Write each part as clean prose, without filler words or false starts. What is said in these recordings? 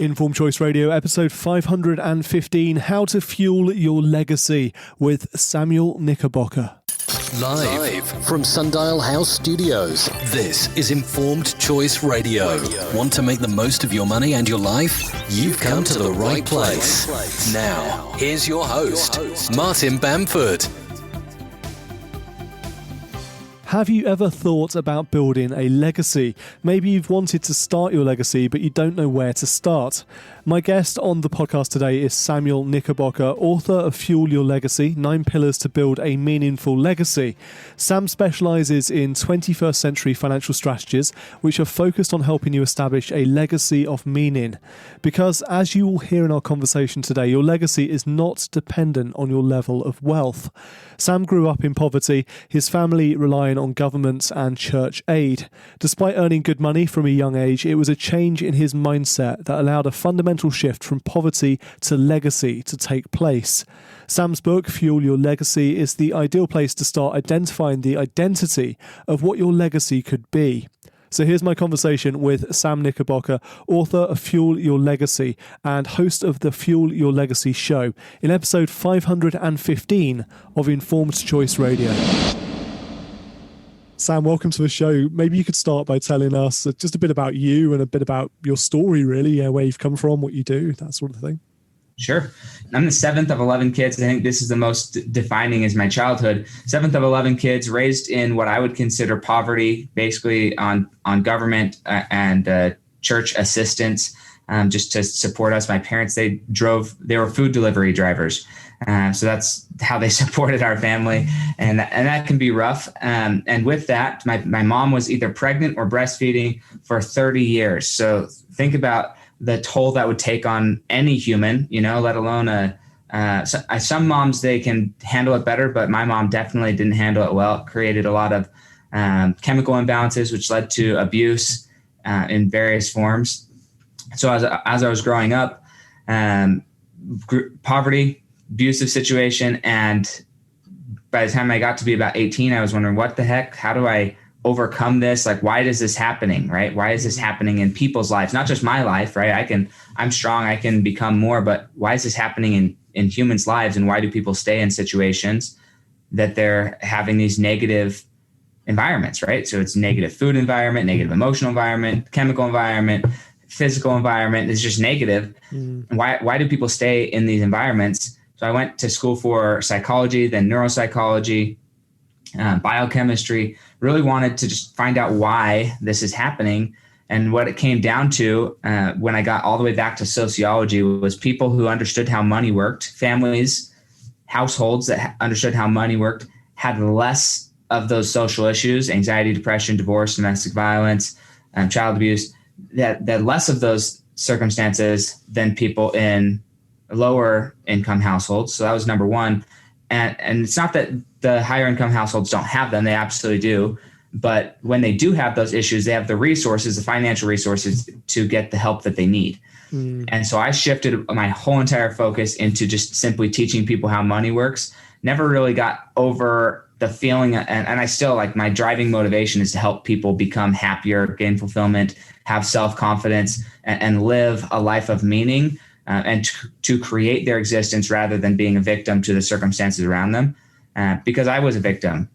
Informed Choice Radio, episode 515, How to Fuel Your Legacy with Samuel Knickerbocker. Live from Sundial House Studios, this is Informed Choice Radio. Want to make the most of your money and your life? You've come to the right place. Now, here's your host, Martin Bamford. Have you ever thought about building a legacy? Maybe you've wanted to start your legacy, but you don't know where to start. My guest on the podcast today is Samuel Knickerbocker, author of Fuel Your Legacy, 9 Pillars to Build a Meaningful Legacy. Sam specialises in 21st century financial strategies, which are focused on helping you establish a legacy of meaning. Because, as you will hear in our conversation today, your legacy is not dependent on your level of wealth. Sam grew up in poverty, his family relying on government and church aid. Despite earning good money from a young age, it was a change in his mindset that allowed a fundamental shift from poverty to legacy to take place. Sam's book, Fuel Your Legacy, is the ideal place to start identifying the identity of what your legacy could be. So here's my conversation with Sam Knickerbocker, author of Fuel Your Legacy and host of the Fuel Your Legacy show, in episode 515 of Informed Choice Radio. Sam, welcome to the show. Maybe you could start by telling us just a bit about you and a bit about your story, really, where you've come from, what you do, that sort of thing. Sure. I'm the 7th of 11 kids. I think this is the most defining is my childhood. 7th of 11 kids raised in what I would consider poverty, basically on government and church assistance, just to support us. My parents, they were food delivery drivers. So that's how they supported our family. And that can be rough. And with that, my mom was either pregnant or breastfeeding for 30 years. So think about the toll that would take on any human, let alone some moms, they can handle it better, but my mom definitely didn't handle it well. It created a lot of chemical imbalances, which led to abuse in various forms. So as I was growing up, poverty, abusive situation. And by the time I got to be about 18, I was wondering, what the heck, how do I overcome this? Like, why is this happening, right? Why is this happening in people's lives? Not just my life, right? I'm strong, I can become more, but why is this happening in humans' lives? And why do people stay in situations that they're having these negative environments, right? So it's negative food environment, negative emotional environment, chemical environment, physical environment is just negative. And why do people stay in these environments? So I went to school for psychology, then neuropsychology, biochemistry, really wanted to just find out why this is happening. And what it came down to when I got all the way back to sociology was people who understood how money worked, families, households that understood how money worked had less of those social issues, anxiety, depression, divorce, domestic violence, child abuse, that less of those circumstances than people in lower income households. So that was number one. And it's not that the higher income households don't have them. They absolutely do. But when they do have those issues, they have the resources, the financial resources to get the help that they need. And so I shifted my whole entire focus into just simply teaching people how money works. Never really got over the feeling, and I still, like, my driving motivation is to help people become happier, gain fulfillment, have self-confidence, and live a life of meaning. And to create their existence rather than being a victim to the circumstances around them. Because I was a victim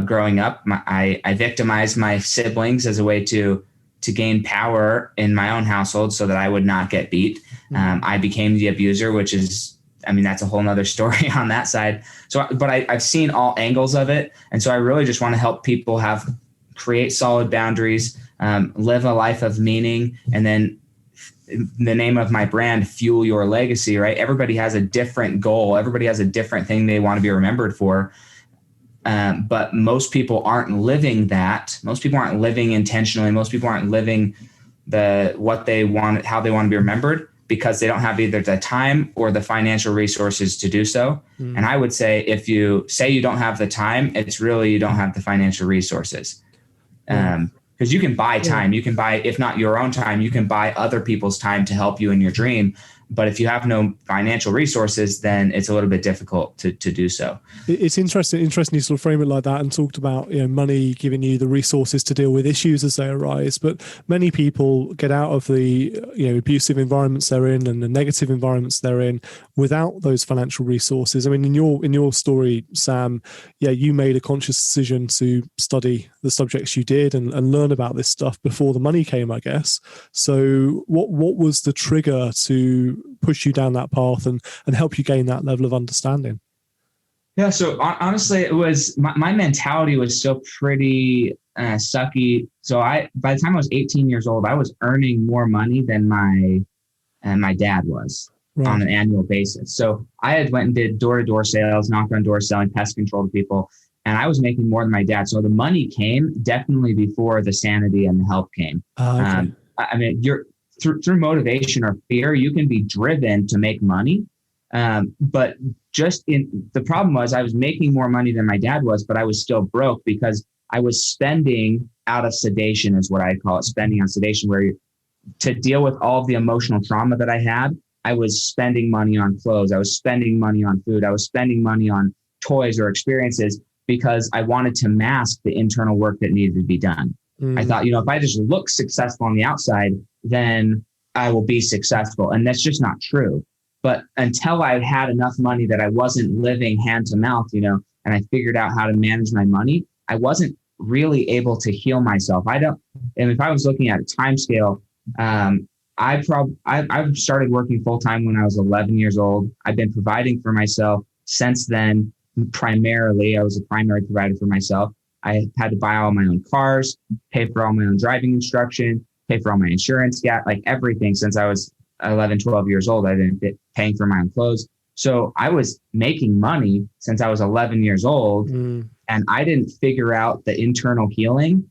growing up. I victimized my siblings as a way to gain power in my own household so that I would not get beat. I became the abuser, which is, that's a whole nother story on that side. But I've seen all angles of it. And so I really just want to help people create solid boundaries, live a life of meaning, and then the name of my brand, Fuel Your Legacy, right? Everybody has a different goal. Everybody has a different thing they want to be remembered for. But most people aren't living that. Most people aren't living intentionally. Most people aren't living what they want, how they want to be remembered, because they don't have either the time or the financial resources to do so. And I would say, if you say you don't have the time, it's really you don't have the financial resources. Because you can buy time. You can buy, if not your own time, you can buy other people's time to help you in your dream. But if you have no financial resources, then it's a little bit difficult to do so. It's interesting you sort of frame it like that and talked about, money giving you the resources to deal with issues as they arise. But many people get out of the abusive environments they're in and the negative environments they're in without those financial resources. I mean, in your story, Sam, you made a conscious decision to study the subjects you did and learn about this stuff before the money came, I guess. So what was the trigger to push you down that path and help you gain that level of understanding? Yeah. So honestly, it was my mentality was still pretty sucky. So by the time I was 18 years old, I was earning more money than my dad was on an annual basis. So I had went and did door-to-door sales, knocked on doors, selling pest control to people, and I was making more than my dad. So the money came definitely before the sanity and the help came. Okay. I mean, through motivation or fear, you can be driven to make money. But the problem was I was making more money than my dad was, but I was still broke because I was spending out of sedation is what I call it, spending on sedation, where to deal with all of the emotional trauma that I had, I was spending money on clothes. I was spending money on food. I was spending money on toys or experiences because I wanted to mask the internal work that needed to be done. I thought, if I just look successful on the outside, then I will be successful. And that's just not true. But until I had enough money that I wasn't living hand to mouth, and I figured out how to manage my money, I wasn't really able to heal myself. And if I was looking at a time scale, I started working full time when I was 11 years old. I've been providing for myself since then. Primarily, I was a primary provider for myself. I had to buy all my own cars, pay for all my own driving instruction, pay for all my insurance, like everything since I was 11, 12 years old. I've been paying for my own clothes. So I was making money since I was 11 years old. And I didn't figure out the internal healing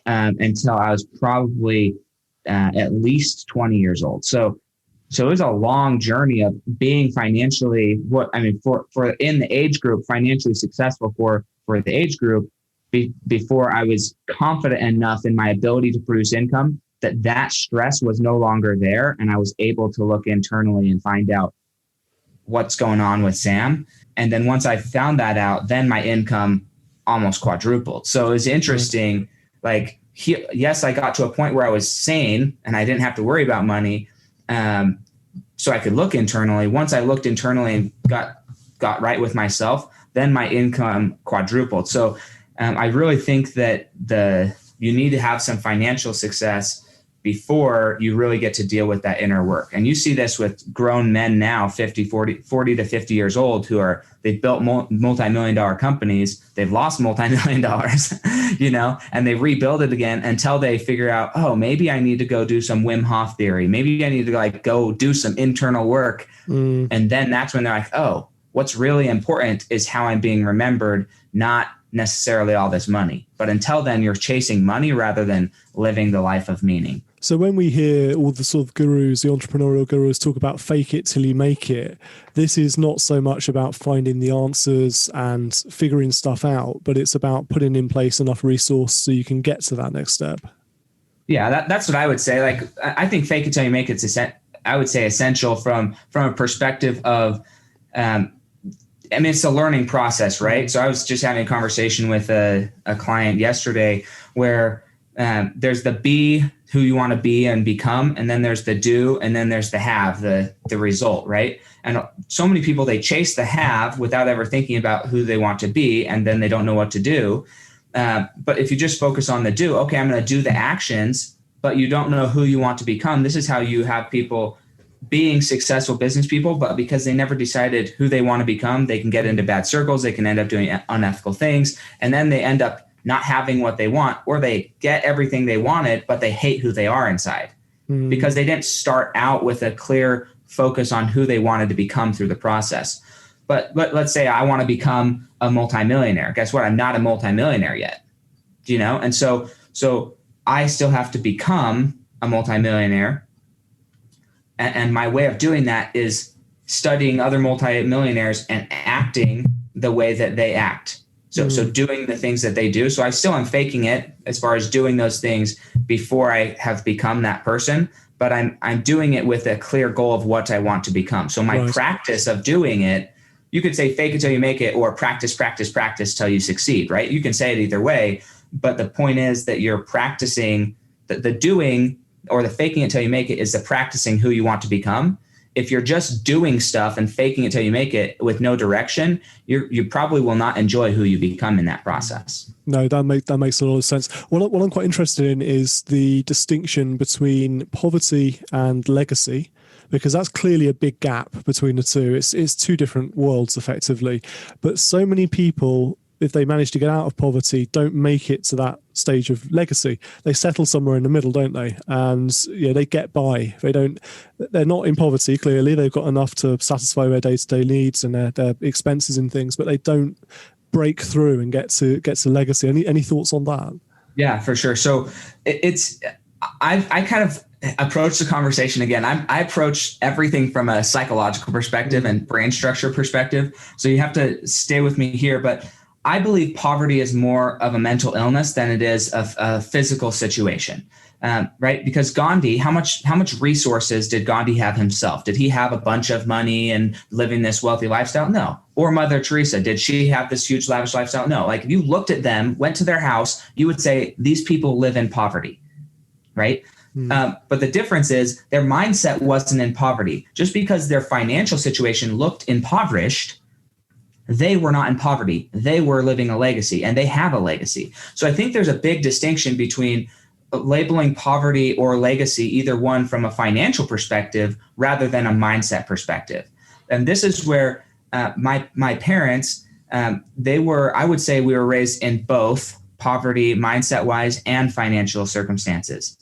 until I was probably at least 20 years old. So it was a long journey of being financially, for in the age group, financially successful for the age group before I was confident enough in my ability to produce income that stress was no longer there. And I was able to look internally and find out what's going on with Sam. And then once I found that out, then my income almost quadrupled. So it was interesting. Yes, I got to a point where I was sane and I didn't have to worry about money. So I could look internally. Once I looked internally and got right with myself, then my income quadrupled. So I really think that you need to have some financial success before you really get to deal with that inner work. And you see this with grown men now, 40 to 50 years old, they've built multi-million-dollar companies. They've lost multi-million dollars, and they rebuild it again until they figure out, oh, maybe I need to go do some Wim Hof theory. Maybe I need to go do some internal work. And then that's when they're like, oh, what's really important is how I'm being remembered, not necessarily all this money. But until then, you're chasing money rather than living the life of meaning. So when we hear all the sort of gurus, the entrepreneurial gurus talk about fake it till you make it, this is not so much about finding the answers and figuring stuff out, but it's about putting in place enough resource so you can get to that next step. Yeah, that's what I would say. I think fake it till you make it's I would say essential from a perspective of, it's a learning process, right? So I was just having a conversation with a client yesterday where there's the be who you want to be and become, and then there's the do, and then there's the have, the result, right? And so many people, they chase the have without ever thinking about who they want to be, and then they don't know what to do. But if you just focus on the do, okay, I'm going to do the actions, but you don't know who you want to become. This is how you have people being successful business people, but because they never decided who they want to become, they can get into bad circles. They can end up doing unethical things. And then they end up not having what they want, or they get everything they wanted, but they hate who they are inside because they didn't start out with a clear focus on who they wanted to become through the process. But let's say I want to become a multimillionaire. Guess what? I'm not a multimillionaire yet, And so I still have to become a multimillionaire. And my way of doing that is studying other multimillionaires and acting the way that they act. So doing the things that they do. So I still am faking it as far as doing those things before I have become that person. but I'm doing it with a clear goal of what I want to become. So my practice of doing it, you could say fake it till you make it, or practice till you succeed, right? You can say it either way, but the point is that you're practicing the doing, or the faking it till you make it is the practicing who you want to become. If you're just doing stuff and faking it till you make it with no direction, you probably will not enjoy who you become in that process. No, that makes a lot of sense. What I'm quite interested in is the distinction between poverty and legacy, because that's clearly a big gap between the two. It's two different worlds effectively, but so many people, if they manage to get out of poverty, don't make it to that stage of legacy. They settle somewhere in the middle, don't they? And they get by. They're not in poverty, clearly. They've got enough to satisfy their day-to-day needs and their expenses and things, but they don't break through and get to legacy. Any thoughts on that? Yeah, for sure. So I kind of approach the conversation again. I approach everything from a psychological perspective and brain structure perspective. So you have to stay with me here, but I believe poverty is more of a mental illness than it is a physical situation, right? Because Gandhi, how much resources did Gandhi have himself? Did he have a bunch of money and living this wealthy lifestyle? No. Or Mother Teresa, did she have this huge lavish lifestyle? No. Like if you looked at them, went to their house, you would say these people live in poverty, right? But the difference is their mindset wasn't in poverty. Just because their financial situation looked impoverished, they were not in poverty. They were living a legacy, and they have a legacy. So I think there's a big distinction between labeling poverty or legacy, either one from a financial perspective rather than a mindset perspective. And this is where my parents, I would say we were raised in both poverty mindset-wise and financial circumstances.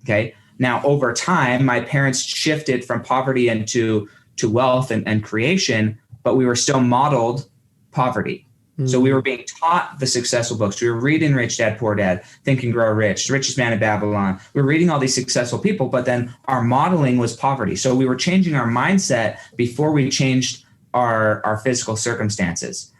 Okay. Now, over time, my parents shifted from poverty into wealth and creation, but we were still modeled poverty. So we were being taught the successful books. We were reading Rich Dad, Poor Dad, Think and Grow Rich, The Richest Man in Babylon. We were reading all these successful people, but then our modeling was poverty. So we were changing our mindset before we changed our physical circumstances.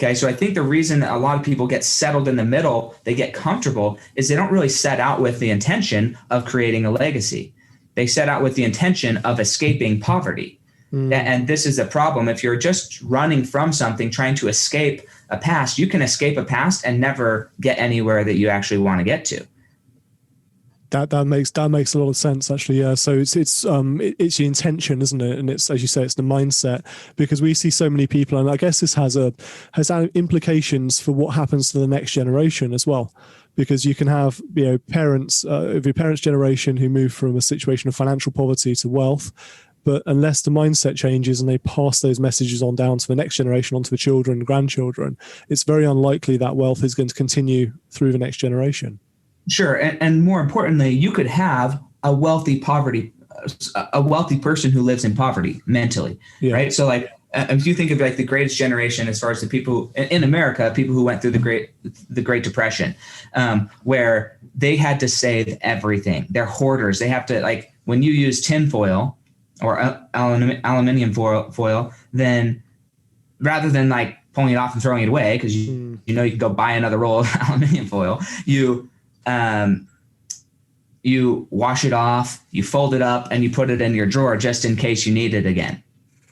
Okay, so I think the reason a lot of people get settled in the middle, they get comfortable, is they don't really set out with the intention of creating a legacy. They set out with the intention of escaping poverty. And this is a problem. If you're just running from something, trying to escape a past, you can escape a past and never get anywhere that you actually want to get to. That makes a lot of sense, actually. Yeah. So it's the intention, isn't it? And it's, as you say, it's the mindset, because we see so many people, and I guess this has implications for what happens to the next generation as well. Because you can have, parents of your parents' generation who move from a situation of financial poverty to wealth. But unless the mindset changes and they pass those messages on down to the next generation, onto the children and grandchildren, it's very unlikely that wealth is going to continue through the next generation. Sure. And more importantly, you could have a wealthy person who lives in poverty mentally, right? So like, if you think of like the greatest generation, as far as the people in America, people who went through the Great Depression, where they had to save everything. They're hoarders. They have to, like, when you use tinfoil or aluminium foil, then rather than like pulling it off and throwing it away, because you can go buy another roll of aluminium foil, you wash it off, you fold it up, and you put it in your drawer just in case you need it again,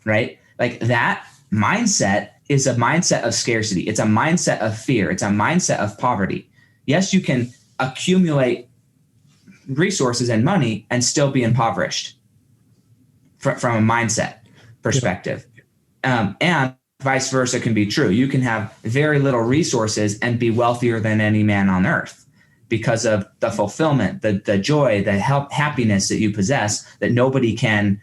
right? Like that mindset is a mindset of scarcity. It's a mindset of fear. It's a mindset of poverty. Yes, you can accumulate resources and money and still be impoverished from a mindset perspective. And vice versa can be true. You can have very little resources and be wealthier than any man on earth because of the fulfillment, the joy, the happiness that you possess that nobody can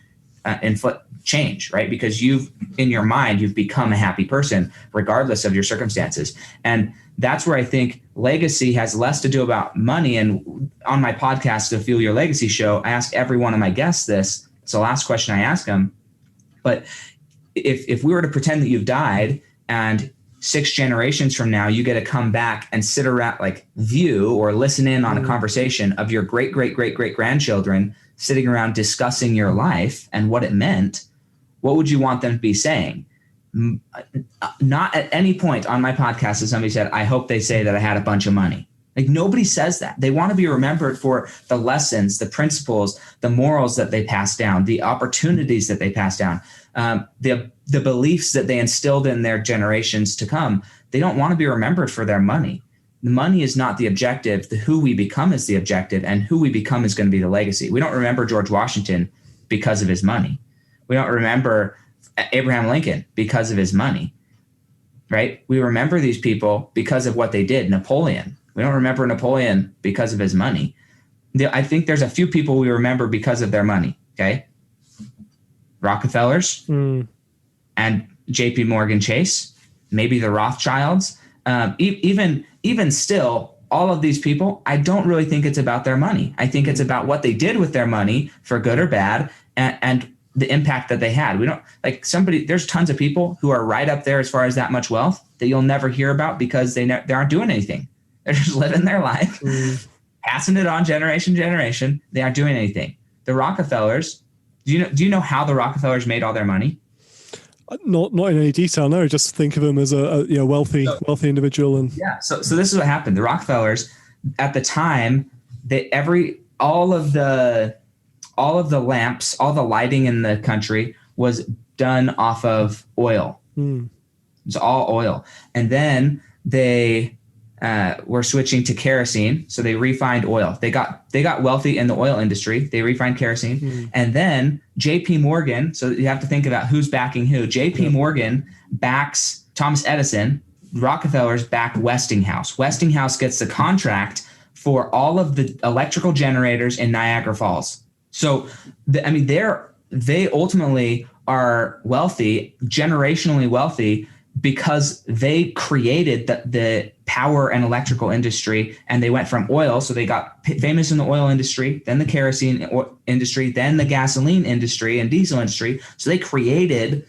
change, right? Because in your mind, you've become a happy person regardless of your circumstances. And that's where I think legacy has less to do about money. And on my podcast, The Fuel Your Legacy Show, I ask every one of my guests this. It's the last question I ask them. But if we were to pretend that you've died and 6 generations from now, you get to come back and sit around, like view or listen in on a conversation of your great, great, great, great grandchildren sitting around discussing your life and what it meant, what would you want them to be saying? Not at any point on my podcast has somebody said, I hope they say that I had a bunch of money. Like nobody says that. They want to be remembered for the lessons, the principles, the morals that they pass down, the opportunities that they pass down, the beliefs that they instilled in their generations to come. They don't want to be remembered for their money. The money is not the objective. The who we become is the objective, and who we become is going to be the legacy. We don't remember George Washington because of his money. We don't remember Abraham Lincoln because of his money, right? We remember these people because of what they did. Napoleon. We don't remember Napoleon because of his money. I think there's a few people we remember because of their money, okay? Rockefellers and JP Morgan Chase, maybe the Rothschilds. Even still, all of these people, I don't really think it's about their money. I think it's about what they did with their money, for good or bad, and the impact that they had. We don't like there's tons of people who are right up there as far as that much wealth that you'll never hear about because they aren't doing anything. They're just living their life, passing it on generation to generation. They aren't doing anything. The Rockefellers, do you know how the Rockefellers made all their money? Not in any detail. No, just think of them as a wealthy individual. And so this is what happened. The Rockefellers at the time, all of the lamps, all the lighting in the country was done off of oil. It's all oil, and then they were switching to kerosene. So they refined oil. They got wealthy in the oil industry. They refined kerosene. And then JP Morgan. So you have to think about who's backing who. JP Morgan backs Thomas Edison. Rockefellers back Westinghouse. Westinghouse gets the contract for all of the electrical generators in Niagara Falls. So they ultimately are wealthy, generationally wealthy, because they created the power and electrical industry, and they went from oil. So they got famous in the oil industry, then the kerosene industry, then the gasoline industry and diesel industry. So they created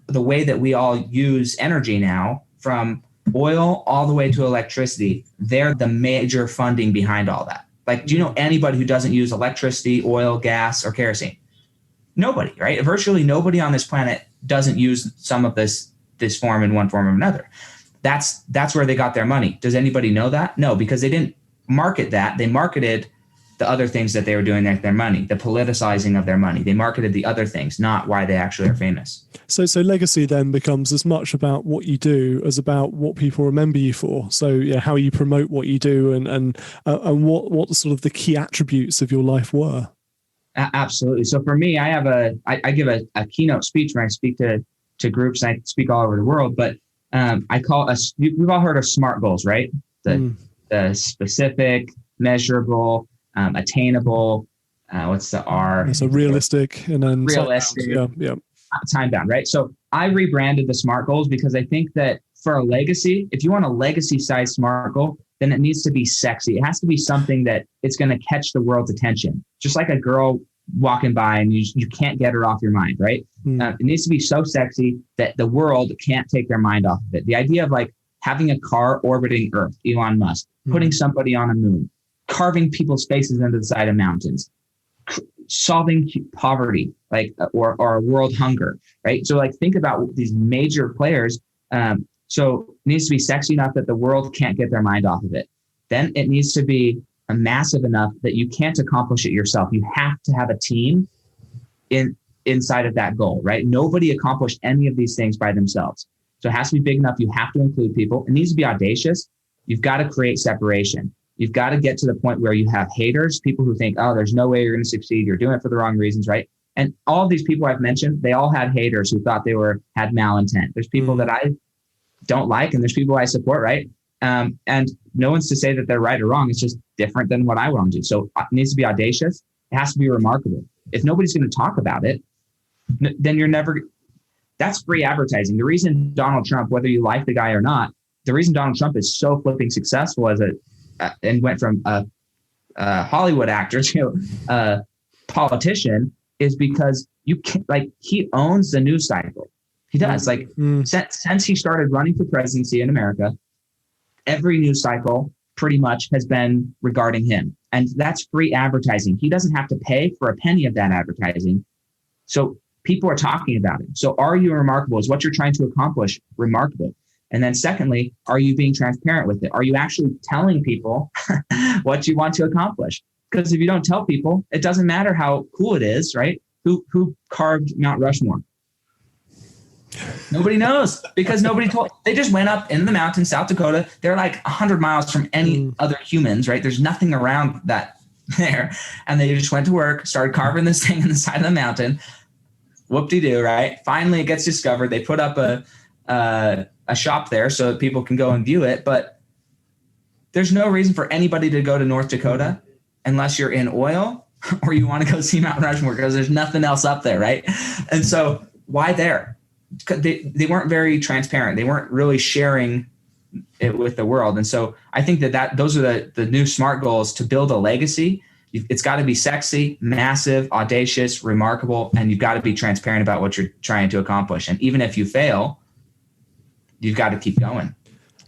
the way that we all use energy now, from oil all the way to electricity. They're the major funding behind all that. Like, do you know anybody who doesn't use electricity, oil, gas, or kerosene? Nobody, right? Virtually nobody on this planet doesn't use some of this form in one form or another. That's where they got their money. Does anybody know that? No, because they didn't market that. They marketed the other things that they were doing with their money, the politicizing of their money. They marketed the other things, not why they actually are famous. So legacy then becomes as much about what you do as about what people remember you for. So how you promote what you do and what the sort of the key attributes of your life were. Absolutely. So for me, I give a keynote speech when I speak to groups. I speak all over the world, but we've all heard of SMART goals, right? The specific, measurable, attainable, what's the R? So realistic and then realistic, time bound, right? So I rebranded the SMART goals because I think that for a legacy, if you want a legacy size SMART goal, then it needs to be sexy. It has to be something that it's going to catch the world's attention. Just like a girl walking by and you can't get her off your mind, right? It needs to be so sexy that the world can't take their mind off of it. The idea of like having a car orbiting Earth, Elon Musk, putting somebody on a moon, carving people's faces into the side of mountains, solving poverty, like or world hunger, right? So like think about these major players. So it needs to be sexy enough that the world can't get their mind off of it. Then it needs to be massive enough that you can't accomplish it yourself. You have to have a team inside of that goal, right? Nobody accomplished any of these things by themselves. So it has to be big enough. You have to include people. It needs to be audacious. You've got to create separation. You've got to get to the point where you have haters, people who think, oh, there's no way you're going to succeed. You're doing it for the wrong reasons, right? And all of these people I've mentioned, they all had haters who thought they had malintent. There's people that I don't like, and there's people I support, right? And no one's to say that they're right or wrong. It's just different than what I want to do. So it needs to be audacious. It has to be remarkable. If nobody's going to talk about it, then that's free advertising. The reason Donald Trump, whether you like the guy or not, the reason Donald Trump is so flipping successful and went from a Hollywood actor to a politician is because he owns the news cycle. He does. Since he started running for presidency in America, every news cycle pretty much has been regarding him. And that's free advertising. He doesn't have to pay for a penny of that advertising. So people are talking about it. So are you remarkable? Is what you're trying to accomplish remarkable? And then secondly, are you being transparent with it? Are you actually telling people what you want to accomplish? Because if you don't tell people, it doesn't matter how cool it is, right? Who carved Mount Rushmore? Nobody knows, because nobody told. They just went up into the mountains, South Dakota. They're like 100 miles from any other humans, right? There's nothing around that there. And they just went to work, started carving this thing in the side of the mountain. Whoop-de-doo, right? Finally, it gets discovered. They put up a shop there so that people can go and view it. But there's no reason for anybody to go to North Dakota unless you're in oil or you want to go see Mount Rushmore, because there's nothing else up there, right? And so why there? They weren't very transparent. They weren't really sharing it with the world. And so I think that those are the new SMART goals to build a legacy. It's got to be sexy, massive, audacious, remarkable, and you've got to be transparent about what you're trying to accomplish. And even if you fail, you've got to keep going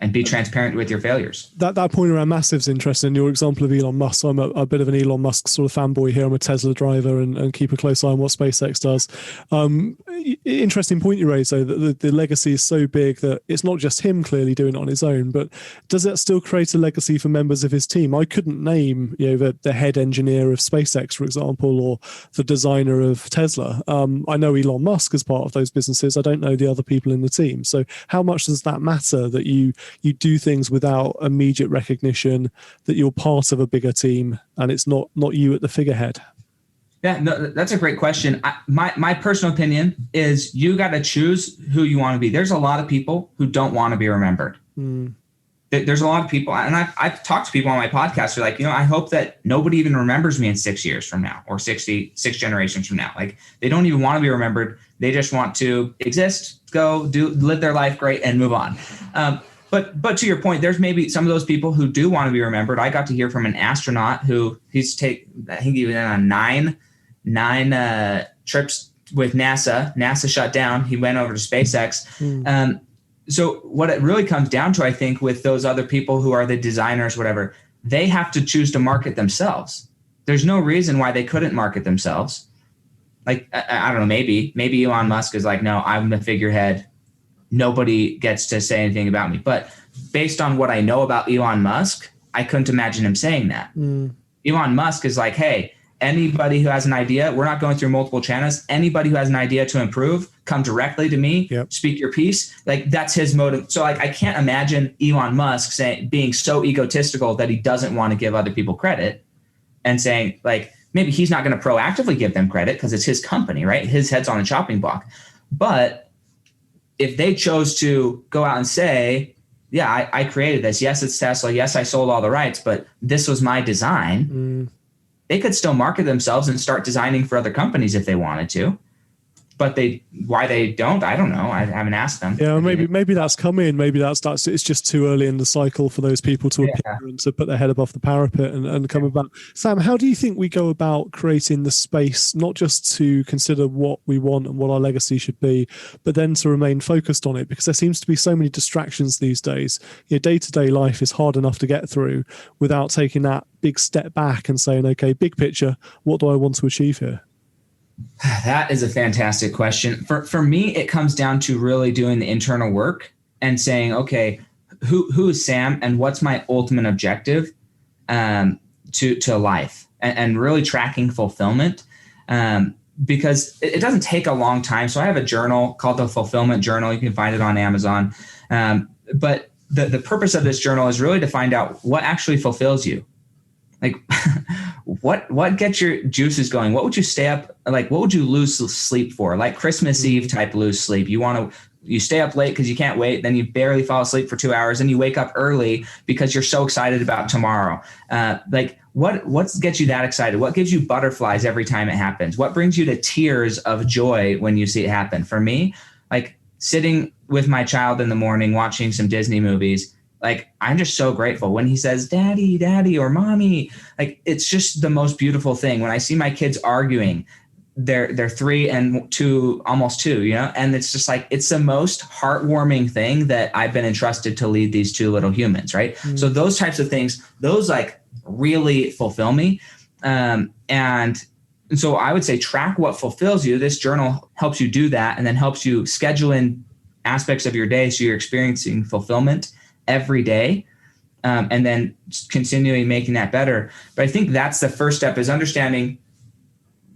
and be transparent with your failures. That point around massive is interesting. Your example of Elon Musk. So I'm a bit of an Elon Musk sort of fanboy here. I'm a Tesla driver and keep a close eye on what SpaceX does. Interesting point you raised, though, that the legacy is so big that it's not just him clearly doing it on his own, but does that still create a legacy for members of his team? I couldn't name, the head engineer of SpaceX, for example, or the designer of Tesla. I know Elon Musk as part of those businesses. I don't know the other people in the team. So how much does that matter that you do things without immediate recognition, that you're part of a bigger team and it's not you at the figurehead? Yeah, no, that's a great question. My personal opinion is you got to choose who you want to be. There's a lot of people who don't want to be remembered. There's a lot of people, and I've talked to people on my podcast who are like, I hope that nobody even remembers me in 6 years from now or 6 generations from now. Like, they don't even want to be remembered. They just want to exist, live their life great, and move on. But to your point, there's maybe some of those people who do want to be remembered. I got to hear from an astronaut who I think he went on nine trips with NASA. NASA shut down. He went over to SpaceX. So what it really comes down to, I think, with those other people who are the designers, whatever, they have to choose to market themselves. There's no reason why they couldn't market themselves. Like, I don't know, maybe Elon Musk is like, no, I'm the figurehead. Nobody gets to say anything about me. But based on what I know about Elon Musk, I couldn't imagine him saying that. Elon Musk is like, hey, anybody who has an idea, we're not going through multiple channels. Anybody who has an idea to improve, come directly to me, Speak your piece. Like, that's his motive. So like, I can't imagine Elon Musk being so egotistical that he doesn't want to give other people credit and saying, like, maybe he's not going to proactively give them credit because it's his company, right? His head's on the chopping block. But if they chose to go out and say, yeah, I created this. Yes, it's Tesla. Yes, I sold all the rights, but this was my design. They could still market themselves and start designing for other companies if they wanted to. But why they don't, I don't know. I haven't asked them. Yeah, maybe that's coming. Maybe that's it's just too early in the cycle for those people to appear and to put their head above the parapet and come about. Sam, how do you think we go about creating the space, not just to consider what we want and what our legacy should be, but then to remain focused on it? Because there seems to be so many distractions these days. Day-to-day life is hard enough to get through without taking that big step back and saying, okay, big picture, what do I want to achieve here? That is a fantastic question. For me, it comes down to really doing the internal work and saying, okay, who is Sam and what's my ultimate objective to life, and really tracking fulfillment, because it doesn't take a long time. So I have a journal called the Fulfillment Journal. You can find it on Amazon. But the purpose of this journal is really to find out what actually fulfills you. Like, what gets your juices going? What would you stay up, like, what would you lose sleep for? Like Christmas Eve type lose sleep. You stay up late because you can't wait. Then you barely fall asleep for 2 hours. And you wake up early because you're so excited about tomorrow. Like, what gets you that excited? What gives you butterflies every time it happens? What brings you to tears of joy when you see it happen? For me, like sitting with my child in the morning, watching some Disney movies, like, I'm just so grateful when he says, daddy, daddy, or mommy. Like, it's just the most beautiful thing. When I see my kids arguing, they're 3 and 2, almost 2, and it's just like, it's the most heartwarming thing that I've been entrusted to lead these 2 little humans. Right. So those types of things, those like really fulfill me. And so I would say track what fulfills you. This journal helps you do that, and then helps you schedule in aspects of your day so you're experiencing fulfillment every day, and then continually making that better. But I think that's the first step, is understanding,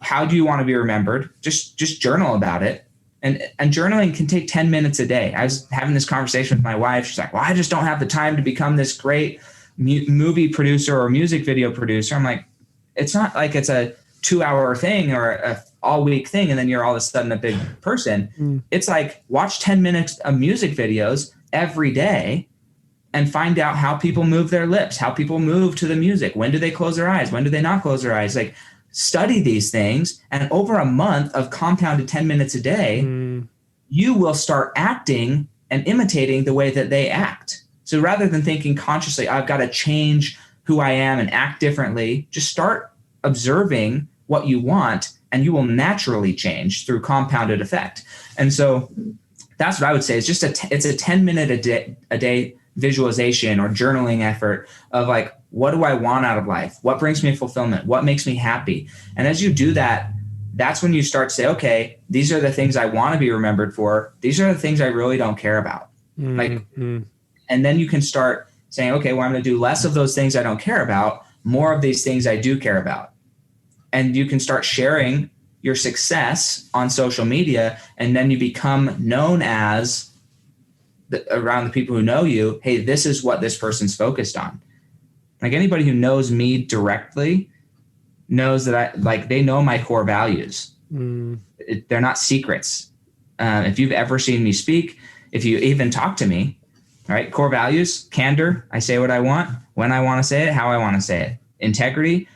how do you want to be remembered? Just journal about it. And journaling can take 10 minutes a day. I was having this conversation with my wife. She's like, well, I just don't have the time to become this great movie producer or music video producer. I'm like, it's not like it's a 2-hour thing or a all week thing, and then you're all of a sudden a big person. It's like, watch 10 minutes of music videos every day and find out how people move their lips, how people move to the music. When do they close their eyes? When do they not close their eyes? Like, study these things, and over a month of compounded 10 minutes a day, you will start acting and imitating the way that they act. So rather than thinking consciously, I've got to change who I am and act differently, just start observing what you want, and you will naturally change through compounded effect. And so that's what I would say, is just it's a 10-minute a day visualization or journaling effort of like, what do I want out of life? What brings me fulfillment? What makes me happy? And as you do that, that's when you start to say, okay, these are the things I want to be remembered for. These are the things I really don't care about. And then you can start saying, okay, well, I'm going to do less of those things I don't care about, more of these things I do care about. And you can start sharing your success on social media, and then you become known as around the people who know you, hey, this is what this person's focused on. Like, anybody who knows me directly knows that they know my core values. They're not secrets. If you've ever seen me speak, if you even talk to me, all right, core values, candor. I say what I want, when I want to say it, how I want to say it. Integrity.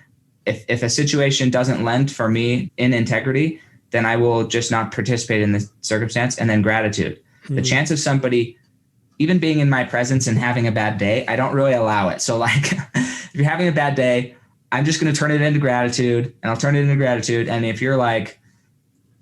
If a situation doesn't lend for me in integrity, then I will just not participate in the circumstance. And then gratitude. The chance of somebody even being in my presence and having a bad day, I don't really allow it. So like, if you're having a bad day, I'm just going to turn it into gratitude, and I'll turn it into gratitude. And if you're like,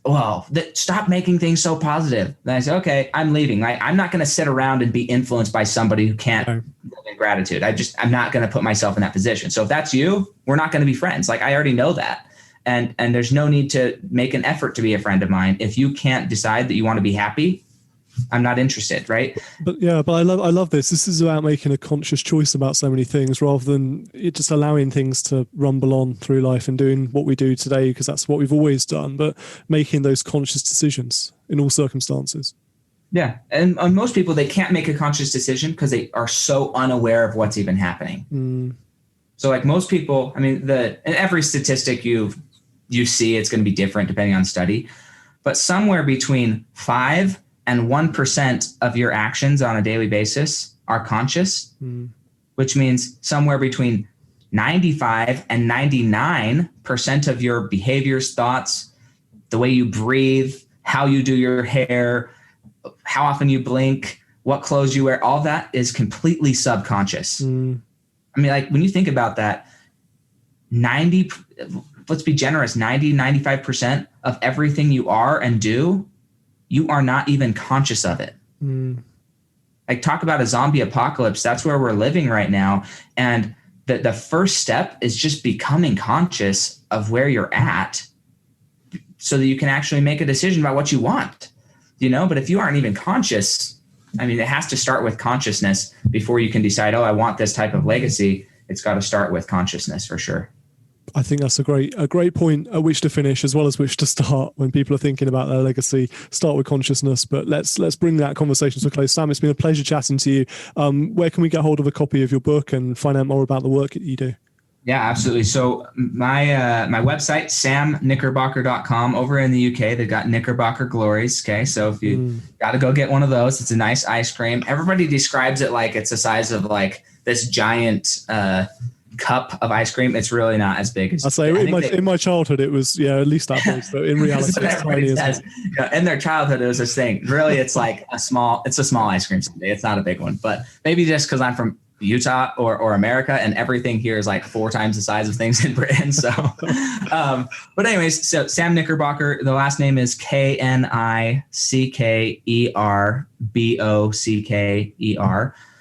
well, stop making things so positive, then I say, okay, I'm leaving. I'm not going to sit around and be influenced by somebody who can't live in gratitude. I'm not going to put myself in that position. So if that's you, we're not going to be friends. Like, I already know that. And there's no need to make an effort to be a friend of mine. If you can't decide that you want to be happy, I'm not interested, right? But I love this. This is about making a conscious choice about so many things, rather than it just allowing things to rumble on through life and doing what we do today because that's what we've always done, but making those conscious decisions in all circumstances. Yeah. And most people, they can't make a conscious decision because they are so unaware of what's even happening. So like most people, I mean, in every statistic you see, it's going to be different depending on study, but somewhere between 5 and 1% of your actions on a daily basis are conscious, which means somewhere between 95 and 99% of your behaviors, thoughts, the way you breathe, how you do your hair, how often you blink, what clothes you wear, all that is completely subconscious. I mean, like when you think about that, let's be generous, 95% of everything you are and do, you are not even conscious of it. Like, talk about a zombie apocalypse. That's where we're living right now. And the first step is just becoming conscious of where you're at so that you can actually make a decision about what you want, but if you aren't even conscious, I mean, it has to start with consciousness before you can decide, oh, I want this type of legacy. It's got to start with consciousness for sure. I think that's a great point at which to finish as well as which to start when people are thinking about their legacy. Start with consciousness, but let's bring that conversation to a close. Sam, it's been a pleasure chatting to you. Where can we get hold of a copy of your book and find out more about the work that you do? Yeah, absolutely. So my website, samknickerbocker.com. Over in the UK, they've got Knickerbocker Glories. Okay, so if you got to go get one of those, it's a nice ice cream. Everybody describes it like it's the size of like this giant cup of ice cream. It's really not as big as I say. In my childhood, it was at least that big. But in reality, it's tiny as well. In their childhood, it was this thing. Really, it's like a small ice cream sundae. It's not a big one, but maybe just because I'm from Utah or America, and everything here is like 4 times the size of things in Britain. So, but anyways, so Sam Knickerbocker, the last name is Knickerbocker.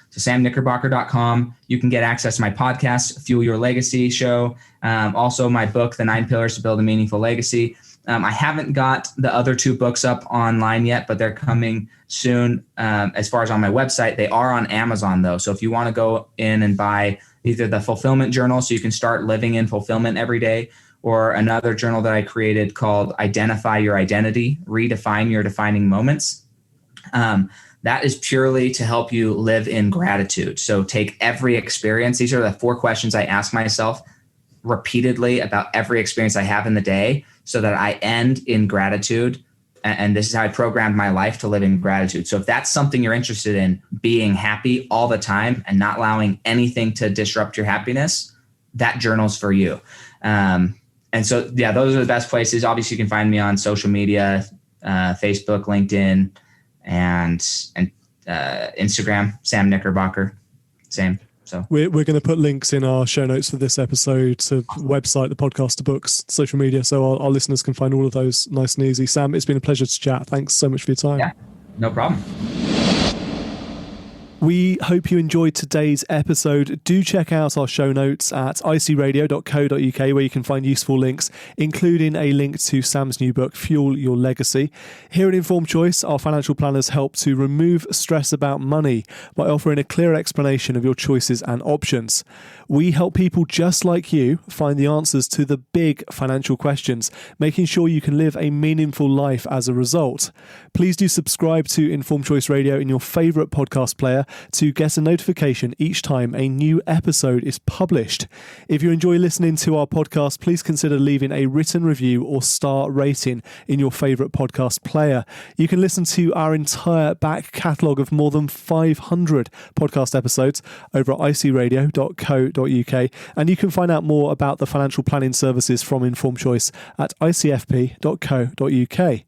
So samknickerbocker.com. You can get access to my podcast, Fuel Your Legacy show. Also my book, The 9 Pillars to Build a Meaningful Legacy. I haven't got the other 2 books up online yet, but they're coming soon. As far as on my website, they are on Amazon though. So if you want to go in and buy either the fulfillment journal, so you can start living in fulfillment every day, or another journal that I created called Identify Your Identity, Redefine Your Defining Moments. That is purely to help you live in gratitude. So take every experience. These are the 4 questions I ask myself repeatedly about every experience I have in the day, so that I end in gratitude. And this is how I programmed my life to live in gratitude. So if that's something you're interested in, being happy all the time and not allowing anything to disrupt your happiness, that journal's for you. And so, yeah, those are the best places. Obviously, you can find me on social media, Facebook, LinkedIn, and Instagram, Sam Knickerbocker, same. So we're going to put links in our show notes for this episode to website, the podcast, to books, social media, so our listeners can find all of those nice and easy. Sam, it's been a pleasure to chat. Thanks so much for your time. Yeah, no problem. We hope you enjoyed today's episode. Do check out our show notes at icradio.co.uk, where you can find useful links, including a link to Sam's new book, Fuel Your Legacy. Here at Informed Choice, our financial planners help to remove stress about money by offering a clear explanation of your choices and options. We help people just like you find the answers to the big financial questions, making sure you can live a meaningful life as a result. Please do subscribe to Informed Choice Radio in your favourite podcast player to get a notification each time a new episode is published. If you enjoy listening to our podcast, please consider leaving a written review or star rating in your favourite podcast player. You can listen to our entire back catalogue of more than 500 podcast episodes over at icradio.co.uk, and you can find out more about the financial planning services from Informed Choice at icfp.co.uk.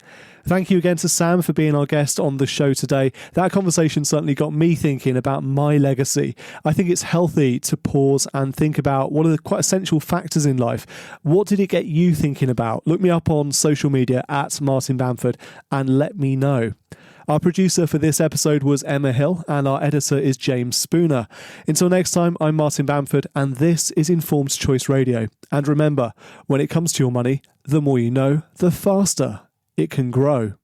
Thank you again to Sam for being our guest on the show today. That conversation certainly got me thinking about my legacy. I think it's healthy to pause and think about what are the quite essential factors in life. What did it get you thinking about? Look me up on social media at Martin Bamford and let me know. Our producer for this episode was Emma Hill, and our editor is James Spooner. Until next time, I'm Martin Bamford, and this is Informed Choice Radio. And remember, when it comes to your money, the more you know, the faster it can grow.